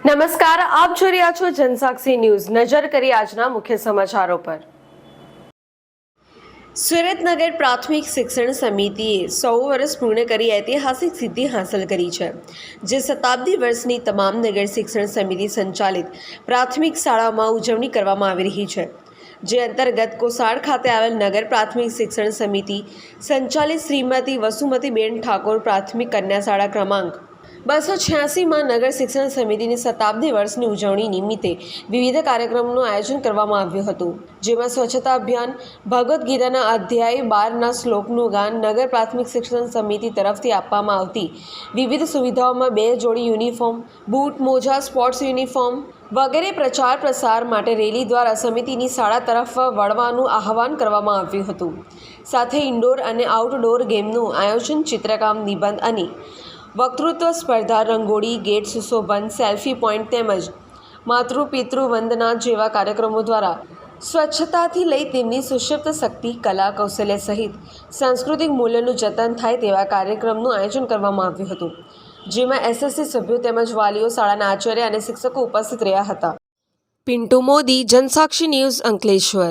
નમસ્કાર, આપ જોઈ રહ્યા છો જનસાક્ષી ન્યૂઝ। નજર કરી આજના મુખ્ય સમાચારો પર। સુરતનગર પ્રાથમિક શિક્ષણ સમિતિએ 100 વર્ષ પૂર્ણ કરી ઐતિહાસિક સિદ્ધિ હાંસલ કરી છે, જે શતાબ્દી વર્ષની તમામ નગર શિક્ષણ સમિતિ સંચાલિત પ્રાથમિક શાળાઓમાં ઉજવણી કરવામાં આવી રહી છે। જે અંતર્ગત કોસાડ ખાતે આવેલ નગર પ્રાથમિક શિક્ષણ સમિતિ સંચાલિત શ્રીમતી વસુમતીબેન ઠાકોર પ્રાથમિક કન્યા શાળા ક્રમાંક 286માં નગર શિક્ષણ સમિતિની શતાબ્દી વર્ષની ઉજવણી નિમિત્તે વિવિધ કાર્યક્રમોનું આયોજન કરવામાં આવ્યું હતું, જેમાં સ્વચ્છતા અભિયાન, ભગવદ્ ગીતાના અધ્યાય 12ના શ્લોકનું ગાન, નગર પ્રાથમિક શિક્ષણ સમિતિ તરફથી આપવામાં આવતી વિવિધ સુવિધાઓમાં 2 જોડી યુનિફોર્મ, બૂટ, મોજા, સ્પોર્ટ્સ યુનિફોર્મ વગેરે પ્રચાર પ્રસાર માટે રેલી દ્વારા સમિતિની શાળા તરફ વળવાનું આહવાન કરવામાં આવ્યું હતું। સાથે ઇન્ડોર અને આઉટડોર ગેમનું આયોજન, ચિત્રકામ, નિબંધ અને વક્તૃત્વ સ્પર્ધા, રંગોળી, ગેટ સુશોભન, સેલ્ફી પોઈન્ટ તેમજ માતૃ-પિતૃ વંદના જેવા કાર્યક્રમો દ્વારા સ્વચ્છતાથી લઈ તેમની સુષુપ્ત શક્તિ, કલા, કૌશલ્ય સહિત સાંસ્કૃતિક મૂલ્યોનું જતન થાય તેવા કાર્યક્રમનું આયોજન કરવામાં આવ્યું હતું, જેમાં એસએસસી સભ્યો તેમજ વાલીઓ, શાળાના આચાર્ય અને શિક્ષકો ઉપસ્થિત રહ્યા હતા। પિન્ટુ મોદી, જનસાક્ષી ન્યૂઝ, અંકલેશ્વર।